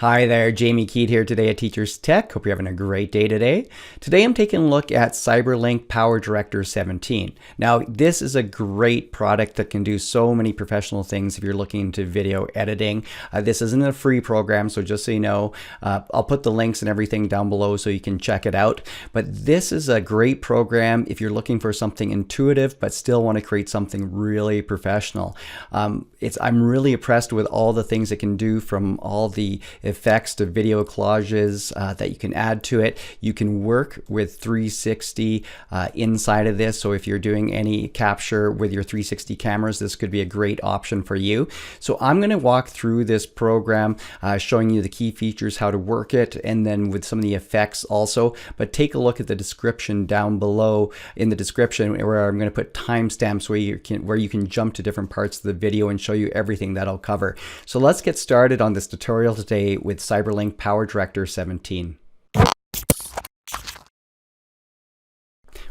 Hi there, Jamie Keat here today at Teachers Tech. Hope you're having a great day today. Today I'm taking a look at CyberLink PowerDirector 17. Now this is a great product that can do so many professional things if you're looking into video editing. This isn't a free program, so just so you know, I'll put the links and everything down below so you can check it out. But this is a great program if you're looking for something intuitive but still want to create something really professional. I'm really impressed with all the things it can do, from all the effects to video collages that you can add to it. You can work with 360 inside of this, so if you're doing any capture with your 360 cameras, this could be a great option for you. So I'm going to walk through this program showing you the key features, how to work it, and then with some of the effects also. But take a look at the description down below in the description, where I'm going to put timestamps where you can jump to different parts of the video and show you everything that I'll cover. So let's get started on this tutorial today with CyberLink PowerDirector 17.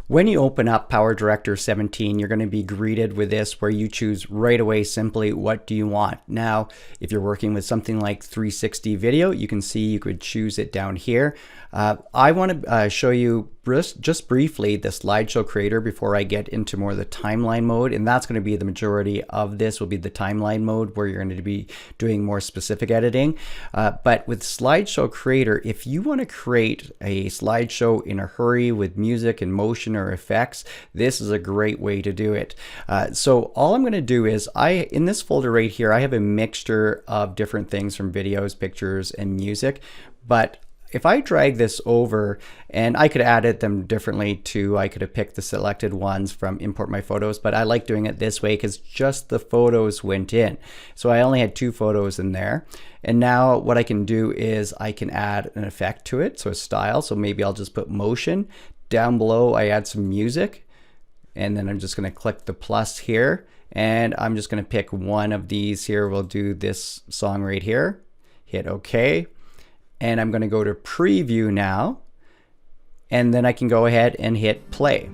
When you open up PowerDirector 17, you're going to be greeted with this, where you choose right away simply what do you want. Now, if you're working with something like 360 video, you can see you could choose it down here. I want to show you just briefly the SlideShow Creator before I get into more of the timeline mode, and that's going to be the majority of this will be the timeline mode, where you're going to be doing more specific editing. But with SlideShow Creator, if you want to create a slideshow in a hurry with music and motion or effects, this is a great way to do it. So all I'm going to do is in this folder right here, I have a mixture of different things from videos, pictures, and music. But if I drag this over, and I could edit them differently too, I could have picked the selected ones from import my photos, but I like doing it this way because just the photos went in. So I only had 2 photos in there. And now what I can do is I can add an effect to it, so a style. So maybe I'll just put motion. Down below I add some music, and then I'm just going to click the plus here, and I'm just going to pick one of these here. We'll do this song right here, hit OK. And I'm going to go to preview now, and then I can go ahead and hit play.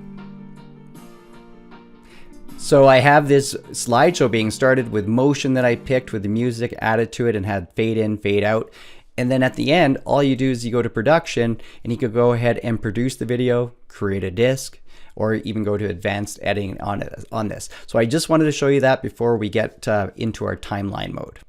So I have this slideshow being started with motion that I picked, with the music added to it, and had fade in, fade out. And then at the end, all you do is you go to production, and you could go ahead and produce the video, create a disc, or even go to advanced editing on this. So I just wanted to show you that before we get into our timeline mode.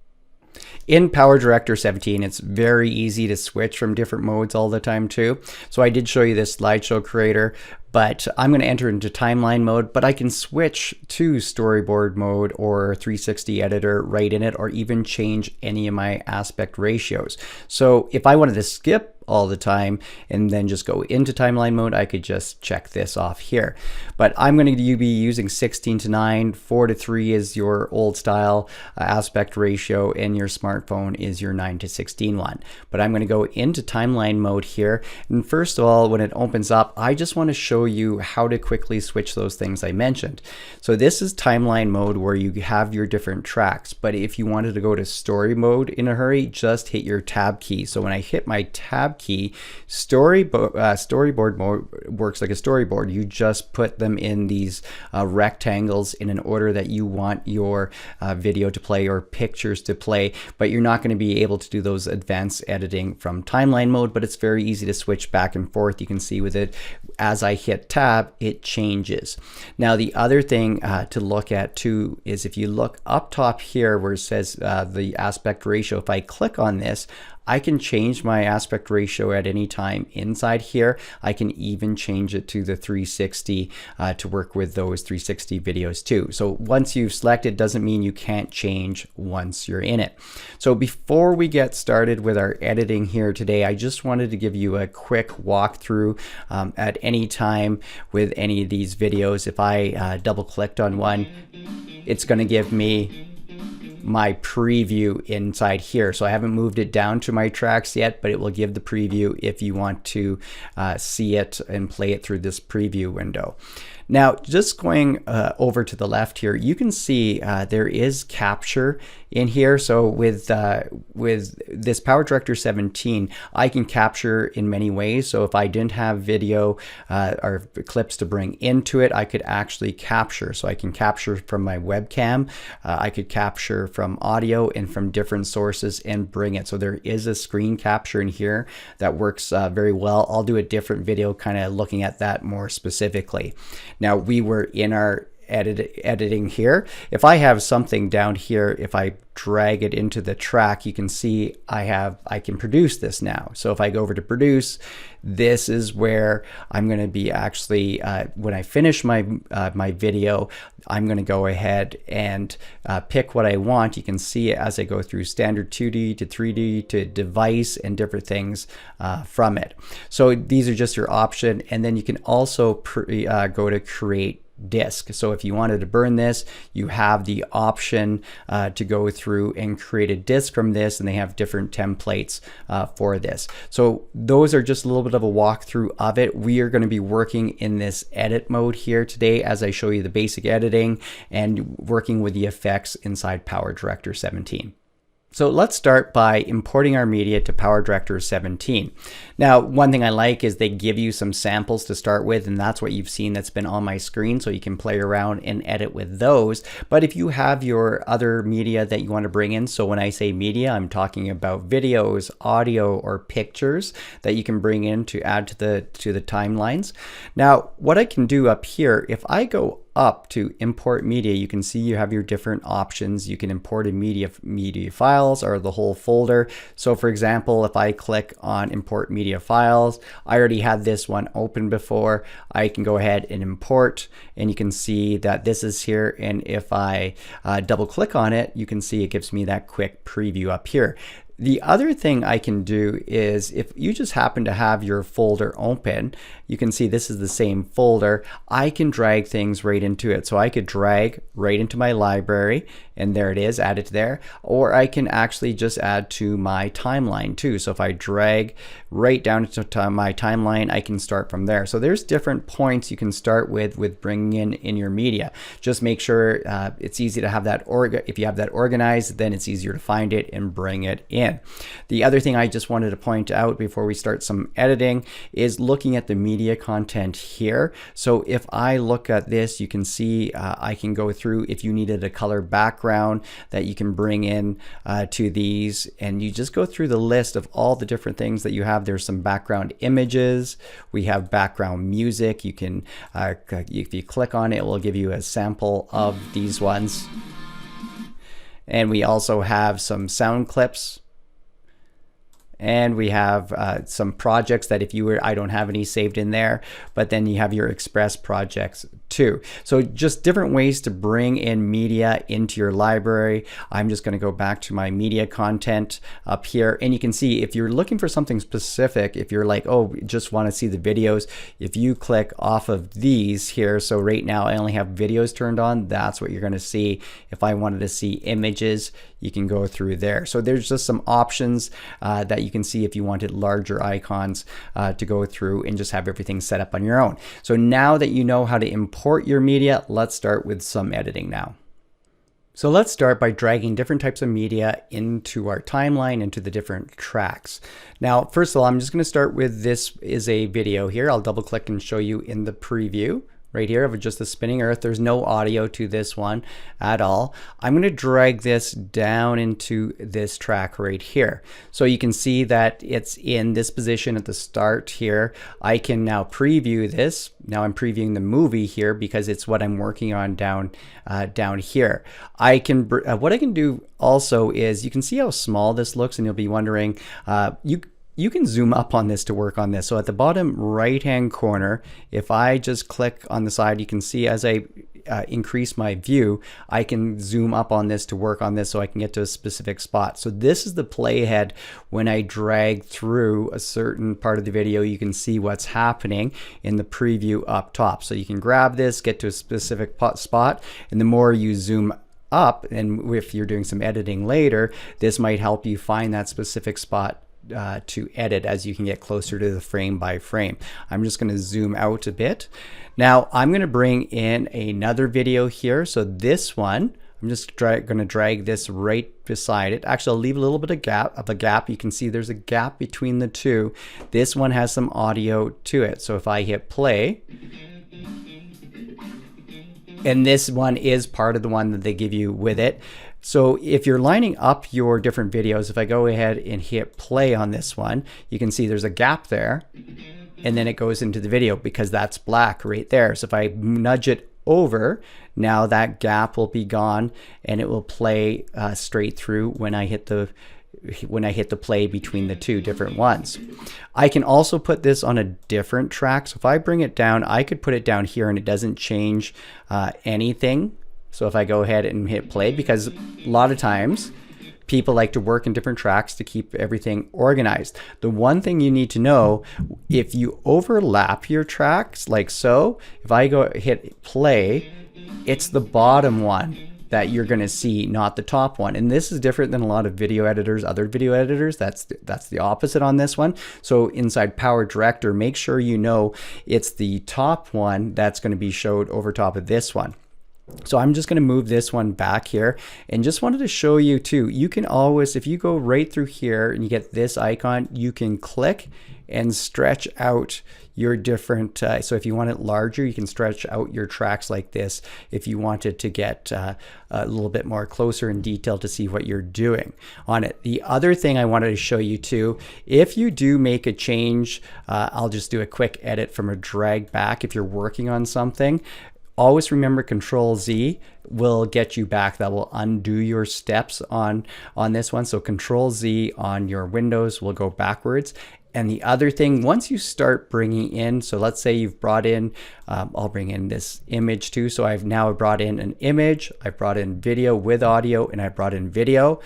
In PowerDirector 17, it's very easy to switch from different modes all the time too. So I did show you this SlideShow Creator, but I'm going to enter into timeline mode, but I can switch to storyboard mode or 360 editor right in it, or even change any of my aspect ratios. So if I wanted to skip all the time and then just go into timeline mode, I could just check this off here. But I'm going to be using 16:9, 4:3 is your old style aspect ratio, and your smartphone is your 9:16 one. But I'm going to go into timeline mode here, and first of all, when it opens up, I just want to show you how to quickly switch those things I mentioned. So this is timeline mode, where you have your different tracks, but if you wanted to go to story mode in a hurry, just hit your tab key. So when I hit my tab key, storyboard mode works like a storyboard. You just put them in these rectangles in an order that you want your video to play or pictures to play, but you're not going to be able to do those advanced editing from timeline mode. But it's very easy to switch back and forth. You can see with it, as I hit tab, it changes. Now the other thing to look at too is, if you look up top here where it says the aspect ratio, if I click on this, I can change my aspect ratio at any time inside here. I can even change it to the 360 to work with those 360 videos too. So once you've selected, doesn't mean you can't change once you're in it. So before we get started with our editing here today, I just wanted to give you a quick walkthrough at any time with any of these videos. If I double clicked on one, it's going to give me my preview inside here. So I haven't moved it down to my tracks yet, but it will give the preview if you want to see it and play it through this preview window. Now, just going over to the left here, you can see there is capture in here. So with this PowerDirector 17, I can capture in many ways. So if I didn't have video or clips to bring into it, I could actually capture. So I can capture from my webcam, I could capture from audio and from different sources and bring it. So there is a screen capture in here that works very well. I'll do a different video kind of looking at that more specifically. Now, we were in our editing here. If I have something down here, if I drag it into the track, you can see I can produce this now. So if I go over to produce, this is where I'm going to be actually when I finish my my video, I'm going to go ahead and pick what I want. You can see it as I go through standard 2D to 3D to device and different things from it. So these are just your option, and then you can also go to create disk. So if you wanted to burn this, you have the option to go through and create a disk from this, and they have different templates for this. So those are just a little bit of a walkthrough of it. We are going to be working in this edit mode here today as I show you the basic editing and working with the effects inside PowerDirector 17. So let's start by importing our media to PowerDirector 17. Now, one thing I like is they give you some samples to start with, and that's what you've seen that's been on my screen, so you can play around and edit with those. But if you have your other media that you want to bring in, so when I say media, I'm talking about videos, audio, or pictures that you can bring in to add to the timelines. Now, what I can do up here, if I go up to import media, you can see you have your different options. You can import a media files or the whole folder. So for example, if I click on import media files, I already had this one open before. I can go ahead and import, and you can see that this is here. And if I double click on it, you can see it gives me that quick preview up here. The other thing I can do is if you just happen to have your folder open, you can see this is the same folder. I can drag things right into it. So I could drag right into my library, and there it is, add it there. Or I can actually just add to my timeline too. So if I drag right down to my timeline, I can start from there. So there's different points you can start with bringing in your media. Just make sure it's easy to have that, if you have that organized, then it's easier to find it and bring it in. The other thing I just wanted to point out before we start some editing is looking at the media content here. So if I look at this, you can see I can go through if you needed a color background that you can bring in to these, and you just go through the list of all the different things that you have. There's some background images. We have background music. You can, if you click on it, it will give you a sample of these ones. And we also have some sound clips. And we have some projects that if you were, I don't have any saved in there, but then you have your Express projects too. So just different ways to bring in media into your library. I'm just going to go back to my media content up here, and you can see if you're looking for something specific, if you're like, oh, just want to see the videos, if you click off of these here, so right now I only have videos turned on, that's what you're going to see. If I wanted to see images, you can go through there. So there's just some options that you can see if you wanted larger icons to go through and just have everything set up on your own. So now that you know how to import your media, let's start with some editing now. So let's start by dragging different types of media into our timeline, into the different tracks. Now, first of all, I'm just going to start with this is a video here. I'll double click and show you in the preview. Right here of just the spinning earth. There's no audio to this one at all. I'm going to drag this down into this track right here. So you can see that it's in this position at the start here. I can now preview this. Now I'm previewing the movie here because it's what I'm working on down here. I can what I can do also is you can see how small this looks, and you'll be wondering you can zoom up on this to work on this. So at the bottom right hand corner, if I just click on the side, you can see as I increase my view, I can zoom up on this to work on this so I can get to a specific spot. So this is the playhead. When I drag through a certain part of the video, you can see what's happening in the preview up top. So you can grab this, get to a specific spot, and the more you zoom up, and if you're doing some editing later, this might help you find that specific spot to edit as you can get closer to the frame by frame. I'm just going to zoom out a bit. Now I'm going to bring in another video here. So this one, I'm just going to drag this right beside it. Actually, I'll leave a little bit of a gap. You can see there's a gap between the two. This one has some audio to it. So if I hit play, and this one is part of the one that they give you with it. So if you're lining up your different videos, if I go ahead and hit play on this one, you can see there's a gap there, and then it goes into the video because that's black right there. So if I nudge it over, now that gap will be gone and it will play straight through when I hit the play between the two different ones. I can also put this on a different track. So if I bring it down, I could put it down here and it doesn't change anything. So if I go ahead and hit play, because a lot of times people like to work in different tracks to keep everything organized. The one thing you need to know, if you overlap your tracks like so, if I go hit play, it's the bottom one that you're going to see, not the top one. And this is different than a lot of video editors, other video editors. That's the opposite on this one. So inside PowerDirector, make sure you know it's the top one that's going to be showed over top of this one. So I'm just going to move this one back here, and just wanted to show you too, you can always, if you go right through here and you get this icon, you can click and stretch out your different, so if you want it larger, you can stretch out your tracks like this if you wanted to get a little bit more closer in detail to see what you're doing on it. The other thing I wanted to show you too, if you do make a change, I'll just do a quick edit from a drag back if you're working on something. Always remember Control Z will get you back. That will undo your steps on this one. So Control Z on your Windows will go backwards. And the other thing, once you start bringing in, so let's say you've brought in, I'll bring in this image too. So I've now brought in an image, I brought in video with audio, and I brought in video,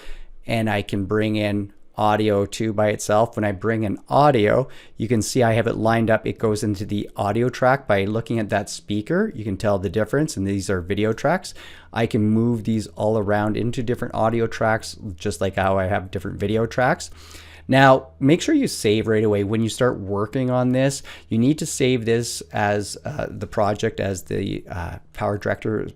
and I can bring in audio too by itself. When I bring in audio, you can see I have it lined up. It goes into the audio track. By looking at that speaker, you can tell the difference, and these are video tracks. I can move these all around into different audio tracks, just like how I have different video tracks. Now, make sure you save right away. When you start working on this, you need to save this as the project, as the PowerDirector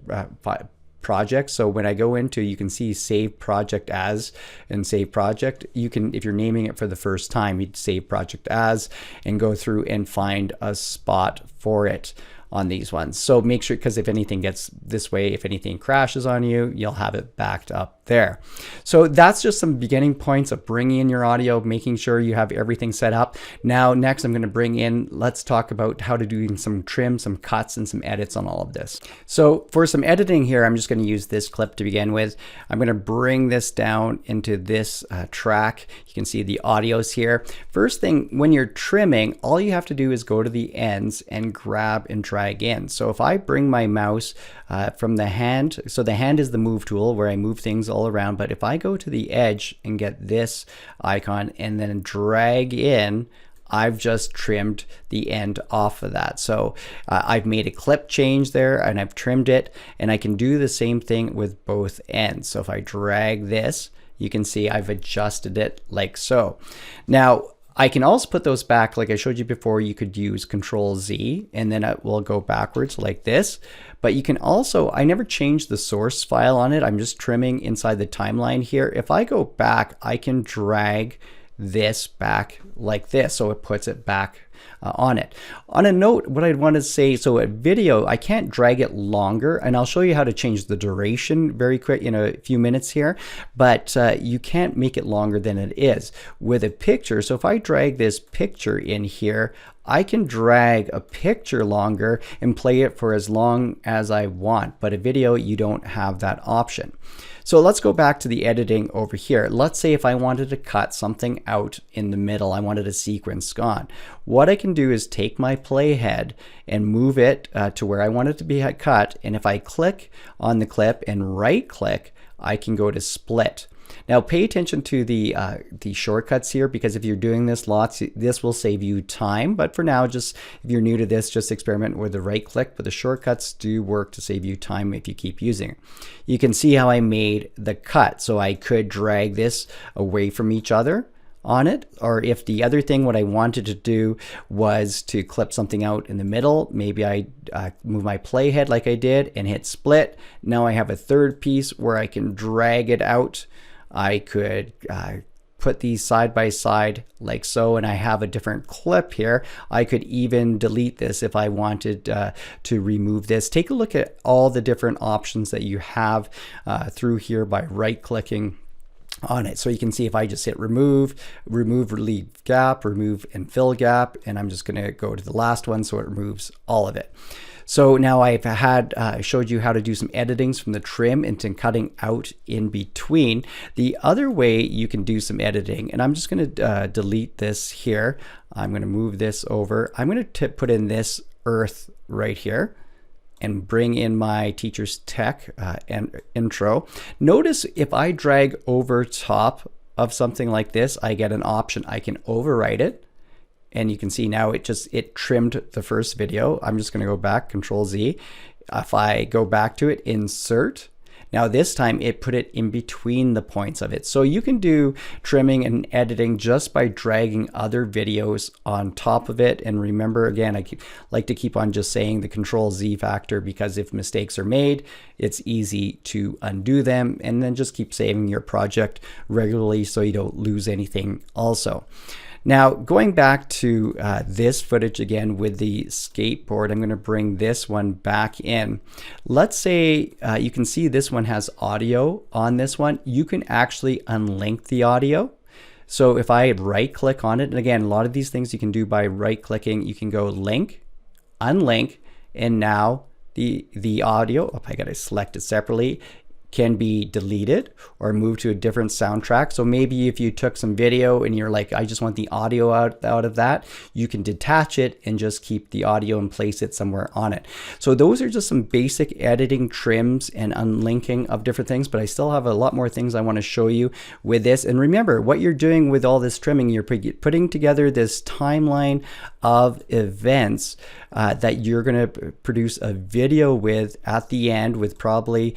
project. So when I go into, you can see save project as and save project. You can, if you're naming it for the first time, you'd save project as and go through and find a spot for it on these ones. So make sure, because if anything gets this way, if anything crashes on you, you'll have it backed up there. So that's just some beginning points of bringing in your audio, making sure you have everything set up. Now, next I'm going to bring in, let's talk about how to do some trim, some cuts, and some edits on all of this. So for some editing here, I'm just going to use this clip to begin with. I'm going to bring this down into this track. You can see the audios here. First thing, when you're trimming, all you have to do is go to the ends and grab and drag in. So if I bring my mouse from the hand, so the hand is the move tool where I move things all around, but if I go to the edge and get this icon and then drag in, I've just trimmed the end off of that. So I've made a clip change there and I've trimmed it, and I can do the same thing with both ends. So if I drag this, you can see I've adjusted it like so. Now, I can also put those back, like I showed you before. You could use Control Z and then it will go backwards like this. But you can also, I never changed the source file on it. I'm just trimming inside the timeline here. If I go back, I can drag this back like this, so it puts it back on it. On a note, what I'd want to say, so a video, I can't drag it longer, and I'll show you how to change the duration very quick in a few minutes here, but you can't make it longer than it is. With a picture, so if I drag this picture in here, I can drag a picture longer and play it for as long as I want, but a video, you don't have that option. So let's go back to the editing over here. Let's say if I wanted to cut something out in the middle, I wanted a sequence gone. What I can do is take my playhead and move it to where I want it to be cut. And if I click on the clip and right click, I can go to split. Now pay attention to the shortcuts here, because if you're doing this lots, this will save you time. But for now, just if you're new to this, just experiment with the right click. But the shortcuts do work to save you time if you keep using it. You can see how I made the cut. So I could drag this away from each other. on it, or if the other thing what I wanted to do was to clip something out in the middle, maybe I move my playhead like I did and hit split. Now I have a third piece where I can drag it out. I could put these side by side like so, and I have a different clip here. I could even delete this if I wanted to remove this. Take a look at all the different options that you have through here by right clicking on it. So you can see if I just hit remove, relieve gap, remove and fill gap, and I'm just going to go to the last one so it removes all of it. So now I've showed you how to do some editings from the trim into cutting out in between. The other way you can do some editing, and I'm just going to delete this here. I'm going to move this over. I'm going to put in this earth right here and bring in my teacher's tech and intro. Notice if I drag over top of something like this, I get an option. I can overwrite it. And you can see now it trimmed the first video. I'm just going to go back, Control Z. If I go back to it, insert. Now this time it put it in between the points of it. So you can do trimming and editing just by dragging other videos on top of it. And remember, again, I like to keep on just saying the Control Z factor, because if mistakes are made, it's easy to undo them, and then just keep saving your project regularly so you don't lose anything also. Now, going back to this footage again with the skateboard, I'm going to bring this one back in. Let's say you can see this one has audio on this one. You can actually unlink the audio. So if I right click on it, and again, a lot of these things you can do by right clicking, you can go link, unlink, and now the audio, I got to select it separately, can be deleted or moved to a different soundtrack. So maybe if you took some video and you're like, I just want the audio out of that, you can detach it and just keep the audio and place it somewhere on it. So those are just some basic editing trims and unlinking of different things, but I still have a lot more things I want to show you with this. And remember, what you're doing with all this trimming, you're putting together this timeline of events that you're going to produce a video with at the end, with probably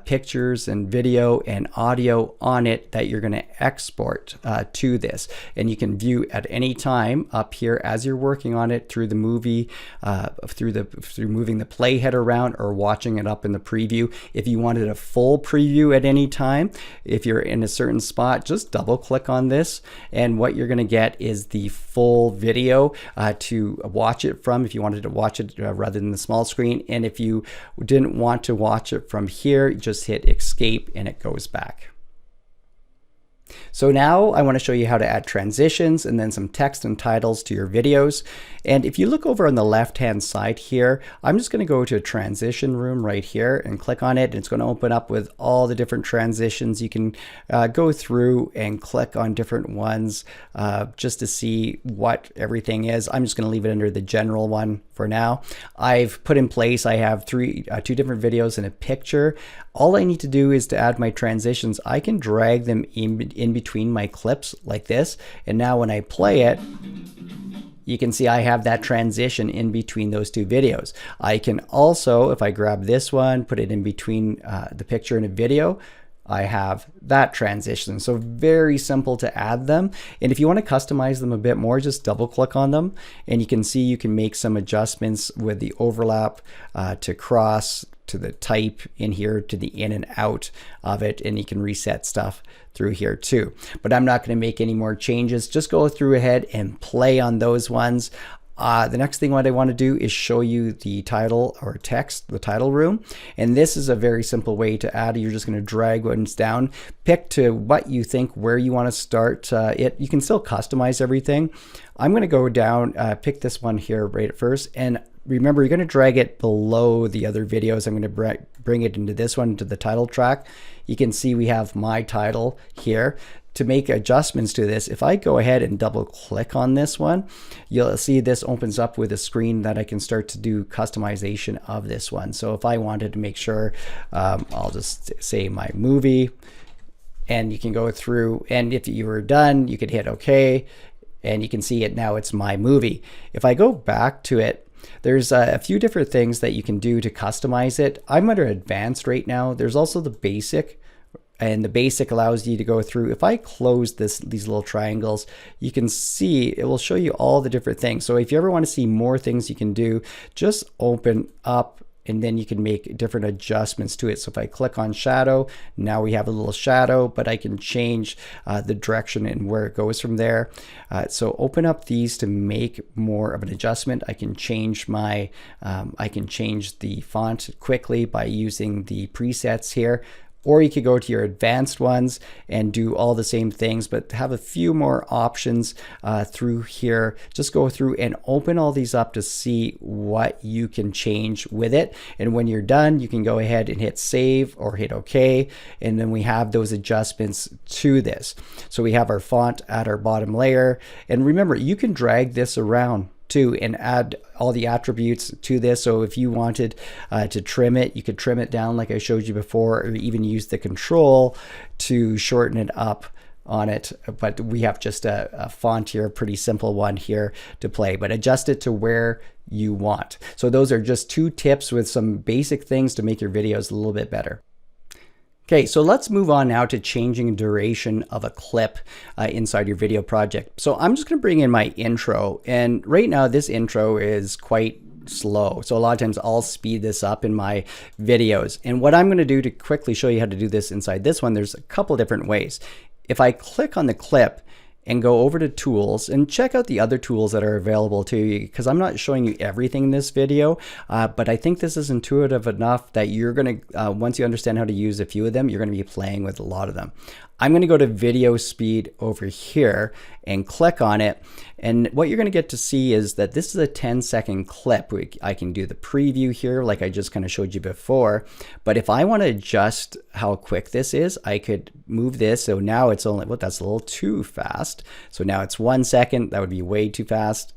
pictures and video and audio on it that you're going to export to this. And you can view at any time up here as you're working on it through the movie, through moving the playhead around or watching it up in the preview. If you wanted a full preview at any time, if you're in a certain spot, just double click on this, and what you're going to get is the full video to watch it from, if you wanted to watch it rather than the small screen. And if you didn't want to watch it from here, just hit escape and it goes back. So now I want to show you how to add transitions and then some text and titles to your videos. And if you look over on the left hand side here, I'm just going to go to a transition room right here and click on it. And it's going to open up with all the different transitions. You can go through and click on different ones just to see what everything is. I'm just going to leave it under the general one for now. I've put in place, I have two different videos and a picture. All I need to do is to add my transitions. I can drag them in between my clips like this. And now when I play it, you can see I have that transition in between those two videos. I can also, if I grab this one, put it in between the picture and a video, I have that transition. So very simple to add them. And if you want to customize them a bit more, just double click on them and you can see you can make some adjustments with the overlap to cross, to the type in here, to the in and out of it, and you can reset stuff through here too. But I'm not going to make any more changes. Just go through ahead and play on those ones. The next thing what I want to do is show you the title or text, the title room. And this is a very simple way to add. You're just going to drag ones down, pick to what you think, where you want to start it. You can still customize everything. I'm going to go down, pick this one here right at first. And remember, you're going to drag it below the other videos. I'm going to bring it into this one, to the title track. You can see we have my title here. To make adjustments to this, if I go ahead and double click on this one, you'll see this opens up with a screen that I can start to do customization of this one. So if I wanted to make sure, I'll just say my movie, and you can go through, and if you were done, you could hit OK, and you can see it now, it's my movie. If I go back to it, there's a few different things that you can do to customize it. I'm under advanced right now. There's also the basic and the basic allows you to go through. If I close these little triangles, you can see it will show you all the different things. So if you ever want to see more things you can do, just open up and then you can make different adjustments to it. So if I click on shadow, now we have a little shadow, but I can change the direction and where it goes from there. So open up these to make more of an adjustment. I can change my, I can change the font quickly by using the presets here. Or you could go to your advanced ones and do all the same things, but have a few more options through here. Just go through and open all these up to see what you can change with it. And when you're done, you can go ahead and hit save or hit OK. And then we have those adjustments to this. So we have our font at our bottom layer. And remember, you can drag this around too and add all the attributes to this. So if you wanted to trim it, you could trim it down like I showed you before, or even use the control to shorten it up on it. But we have just a font here, a pretty simple one here to play, but adjust it to where you want. So those are just 2 tips with some basic things to make your videos a little bit better. Okay, so let's move on now to changing duration of a clip inside your video project. So I'm just going to bring in my intro, and right now this intro is quite slow. So a lot of times I'll speed this up in my videos. And what I'm going to do to quickly show you how to do this inside this one, there's a couple different ways. If I click on the clip and go over to tools and check out the other tools that are available to you, because I'm not showing you everything in this video, but I think this is intuitive enough that you're going to, once you understand how to use a few of them, you're going to be playing with a lot of them. I'm going to go to video speed over here and click on it. And what you're going to get to see is that this is a 10-second clip. I can do the preview here like I just kind of showed you before. But if I want to adjust how quick this is, I could move this. So now it's only, well, that's a little too fast. So now it's 1 second. That would be way too fast.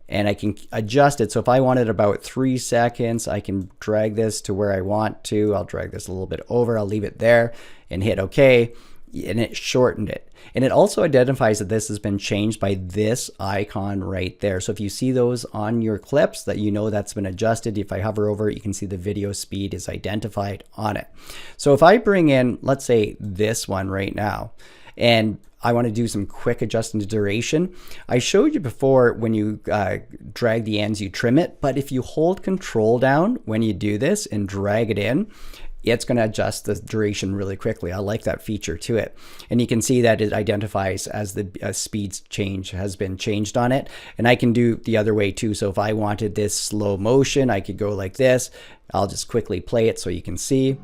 And I can adjust it. So if I wanted about 3 seconds, I can drag this to where I want to. I'll drag this a little bit over. I'll leave it there and hit OK. And it shortened it. And it also identifies that this has been changed by this icon right there. So if you see those on your clips, that you know that's been adjusted. If I hover over it, you can see the video speed is identified on it. So if I bring in, let's say this one right now, and I want to do some quick adjustment to duration. I showed you before when you drag the ends, you trim it. But if you hold Control down when you do this and drag it in, it's going to adjust the duration really quickly. I like that feature to it. And you can see that it identifies as the speed change has been changed on it. And I can do the other way too. So if I wanted this slow motion, I could go like this. I'll just quickly play it so you can see.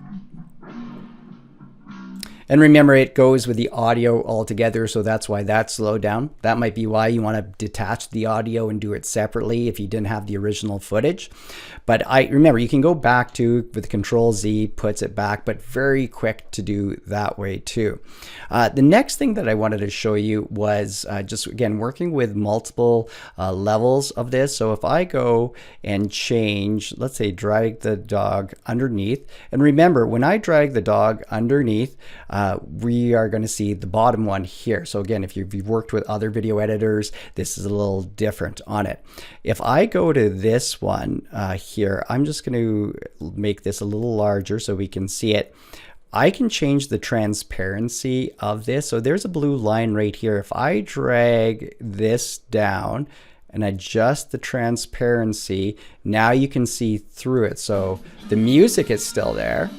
And remember, it goes with the audio altogether, so that's why that's slowed down. That might be why you want to detach the audio and do it separately if you didn't have the original footage. But remember, you can go back to, with Control Z, puts it back, but very quick to do that way too. The next thing that I wanted to show you was just, again, working with multiple levels of this. So if I go and change, let's say drag the dog underneath, and remember, when I drag the dog underneath, we are going to see the bottom one here. So again, if you've worked with other video editors, this is a little different on it. If I go to this one here, I'm just going to make this a little larger so we can see it. I can change the transparency of this. So there's a blue line right here. If I drag this down and adjust the transparency, now you can see through it. So the music is still there.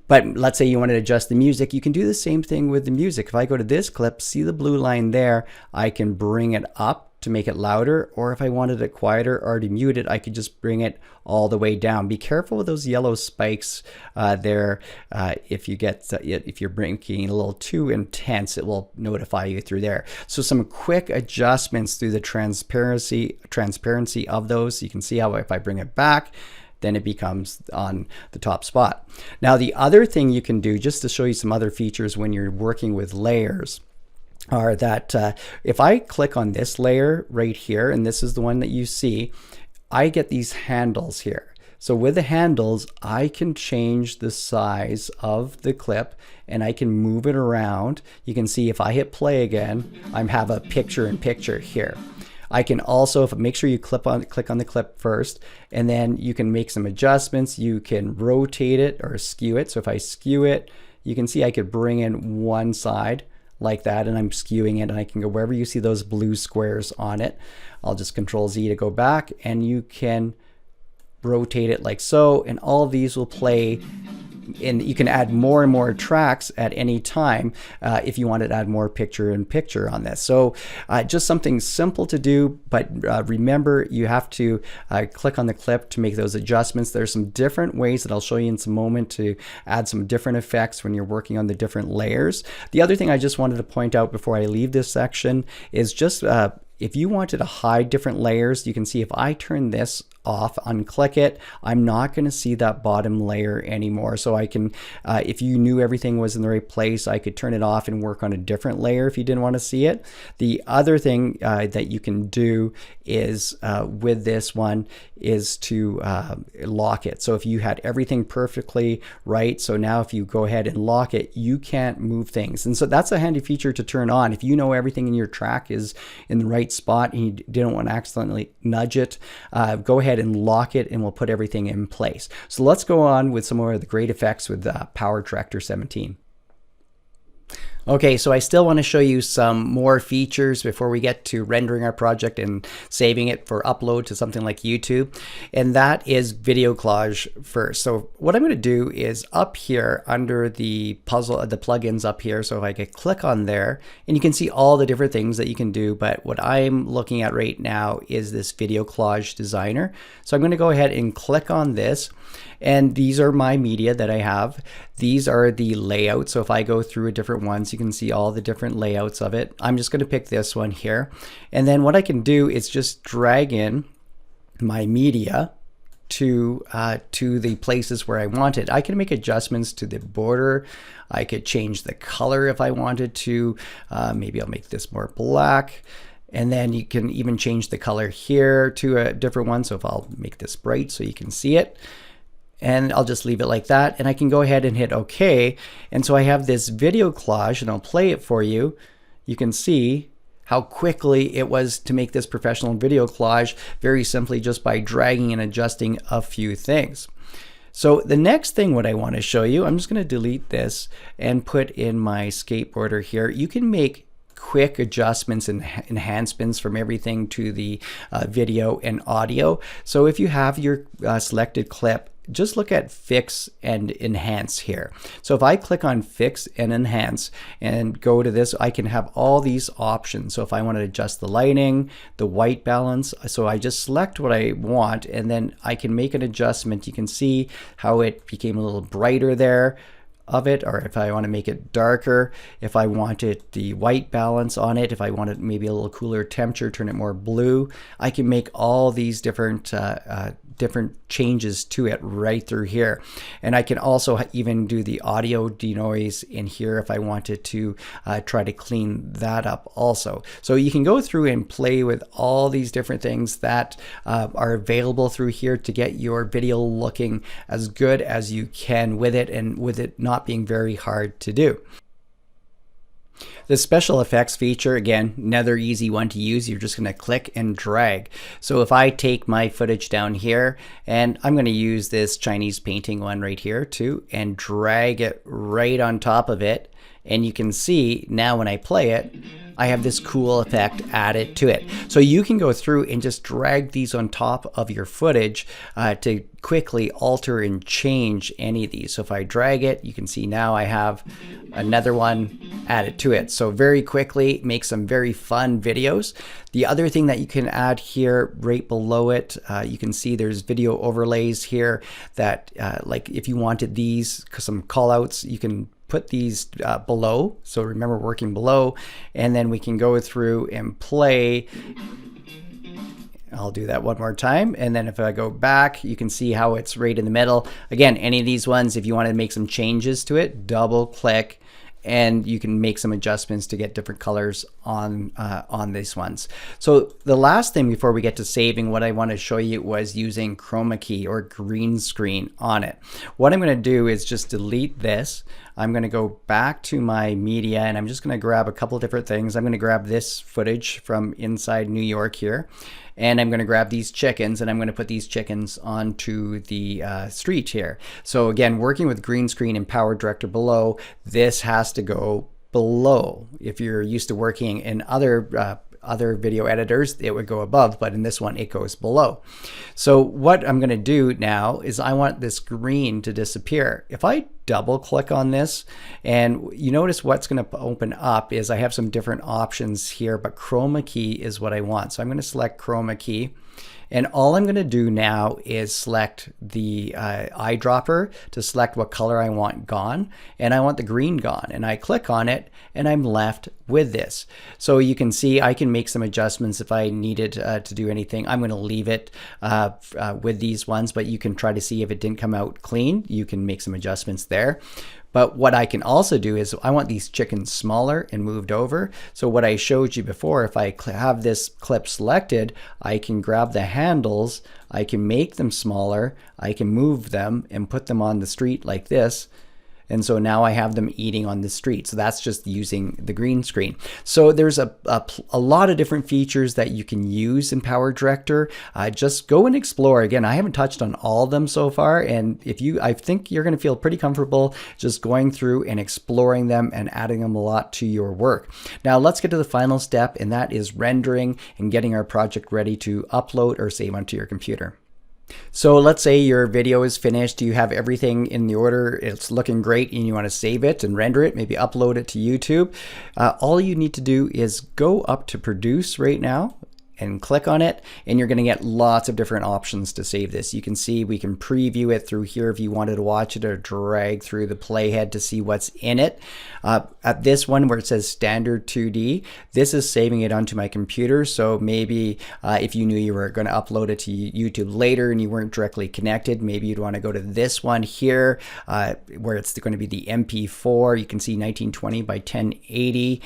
But let's say you want to adjust the music, you can do the same thing with the music. If I go to this clip, see the blue line there, I can bring it up to make it louder, or if I wanted it quieter or to mute it, I could just bring it all the way down. Be careful with those yellow spikes there. If you're bringing it a little too intense, it will notify you through there. So some quick adjustments through the transparency of those. You can see how if I bring it back, then it becomes on the top spot. Now, the other thing you can do, just to show you some other features when you're working with layers, are that if I click on this layer right here, and this is the one that you see, I get these handles here. So with the handles, I can change the size of the clip and I can move it around. You can see if I hit play again, I have a picture-in-picture here. I can also, make sure you click on the clip first, and then you can make some adjustments. You can rotate it or skew it. So if I skew it, you can see I could bring in one side like that, and I'm skewing it, and I can go wherever you see those blue squares on it. I'll just Control Z to go back, and you can rotate it like so, and all of these will play. And you can add more and more tracks at any time if you wanted to add more picture-in-picture on this. So just something simple to do, but remember you have to click on the clip to make those adjustments. There's some different ways that I'll show you in some moment to add some different effects when you're working on the different layers. The other thing I just wanted to point out before I leave this section is just if you wanted to hide different layers, you can see if I turn this off, unclick it, I'm not going to see that bottom layer anymore. So I can, if you knew everything was in the right place, I could turn it off and work on a different layer if you didn't want to see it. The other thing that you can do is with this one is to lock it. So if you had everything perfectly right, so now if you go ahead and lock it, you can't move things. And so that's a handy feature to turn on. If you know everything in your track is in the right spot and you didn't want to accidentally nudge it, go ahead and lock it and we'll put everything in place. So let's go on with some more of the great effects with PowerDirector 17. Okay, so I still want to show you some more features before we get to rendering our project and saving it for upload to something like YouTube, and that is video collage first. So what I'm going to do is up here under the puzzle, the plugins up here, so if I could click on there, and you can see all the different things that you can do, but what I'm looking at right now is this video collage designer. So I'm going to go ahead and click on this, and these are my media that I have. These are the layouts. So if I go through different ones, you can see all the different layouts of it. I'm just going to pick this one here. And then what I can do is just drag in my media to the places where I want it. I can make adjustments to the border. I could change the color if I wanted to. Maybe I'll make this more black. And then you can even change the color here to a different one. So if I'll make this bright so you can see it. And I'll just leave it like that, and I can go ahead and hit OK. And so I have this video collage, and I'll play it for you. You can see how quickly it was to make this professional video collage, very simply just by dragging and adjusting a few things. So the next thing what I want to show you, I'm just going to delete this and put in my skateboarder here. You can make quick adjustments and enhancements from everything to the video and audio. So if you have your selected clip, just look at Fix and Enhance here. So if I click on Fix and Enhance and go to this, I can have all these options. So if I want to adjust the lighting, the white balance, so I just select what I want, and then I can make an adjustment. You can see how it became a little brighter there of it, or if I want to make it darker, if I wanted the white balance on it, if I wanted maybe a little cooler temperature, turn it more blue, I can make all these different changes to it right through here. And I can also even do the audio denoise in here if I wanted to try to clean that up also. So you can go through and play with all these different things that are available through here to get your video looking as good as you can with it, and with it not being very hard to do. The special effects feature, again, another easy one to use. You're just going to click and drag. So if I take my footage down here, and I'm going to use this Chinese painting one right here too, and drag it right on top of it, and you can see now when I play it, I have this cool effect added to it. So you can go through and just drag these on top of your footage to quickly alter and change any of these. So if I drag it, you can see now I have another one added to it. So very quickly make some very fun videos. The other thing that you can add here right below it, you can see there's video overlays here that like if you wanted these, some call outs, you can put these below. So remember working below, and then we can go through and play. I'll do that one more time, and then if I go back, you can see how it's right in the middle. Again, any of these ones, if you want to make some changes to it, double click and you can make some adjustments to get different colors on these ones. So the last thing before we get to saving, what I want to show you was using Chroma key or green screen on it. What I'm going to do is just delete this. I'm going to go back to my media and I'm just going to grab a couple of different things. I'm going to grab this footage from inside New York here. And I'm going to grab these chickens and I'm going to put these chickens onto the street here. So again, working with green screen and PowerDirector below, this has to go below. If you're used to working in other video editors, it would go above, but in this one it goes below. So what I'm going to do now is I want this green to disappear. If I double click on this, and you notice what's going to open up is I have some different options here, but Chroma key is what I want. So I'm going to select Chroma key. And all I'm going to do now is select the eyedropper to select what color I want gone. And I want the green gone. And I click on it and I'm left with this. So you can see I can make some adjustments if I needed to do anything. I'm going to leave it with these ones, but you can try to see if it didn't come out clean. You can make some adjustments there. But what I can also do is I want these chickens smaller and moved over. So what I showed you before, if I have this clip selected, I can grab the handles, I can make them smaller, I can move them and put them on the street like this. And so now I have them eating on the street. So that's just using the green screen. So there's a lot of different features that you can use in PowerDirector. Just go and explore. Again, I haven't touched on all of them so far. And I think you're going to feel pretty comfortable just going through and exploring them and adding them a lot to your work. Now let's get to the final step, and that is rendering and getting our project ready to upload or save onto your computer. So let's say your video is finished, you have everything in the order, it's looking great, and you want to save it and render it, maybe upload it to YouTube. All you need to do is go up to Produce right now and click on it, and you're going to get lots of different options to save this. You can see we can preview it through here if you wanted to watch it, or drag through the playhead to see what's in it. At this one where it says standard 2D, this is saving it onto my computer. So maybe if you knew you were going to upload it to YouTube later and you weren't directly connected, maybe you'd want to go to this one here where it's going to be the MP4. You can see 1920 by 1080.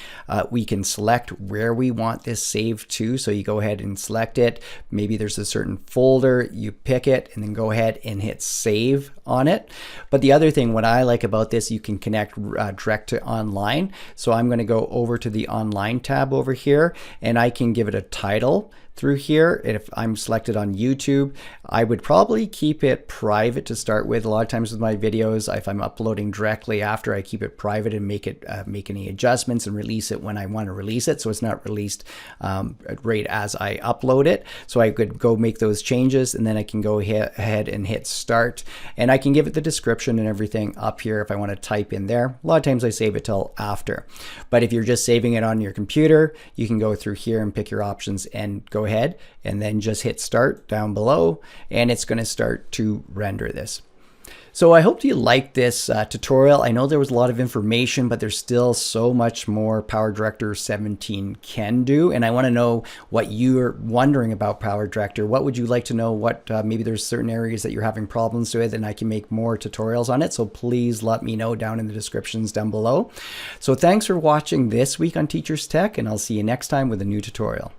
We can select where we want this saved to. So you go ahead and select it. Maybe there's a certain folder, you pick it and then go ahead and hit save on it. But the other thing, what I like about this, you can connect direct to online. So I'm going to go over to the online tab over here, and I can give it a title through here. If I'm selected on YouTube, I would probably keep it private to start with. A lot of times with my videos, if I'm uploading directly after, I keep it private and make any adjustments and release it when I want to release it, so it's not released right as I upload it. So I could go make those changes, and then I can go ahead and hit start, and I can give it the description and everything up here if I want to type in there. A lot of times I save it till after, but if you're just saving it on your computer, you can go through here and pick your options and go ahead and then just hit start down below, and it's going to start to render this. So I hope you liked this tutorial. I know there was a lot of information, but there's still so much more PowerDirector 17 can do. And I want to know what you're wondering about PowerDirector. What would you like to know? What maybe there's certain areas that you're having problems with, and I can make more tutorials on it. So please let me know down in the descriptions down below. So thanks for watching this week on Teachers Tech, and I'll see you next time with a new tutorial.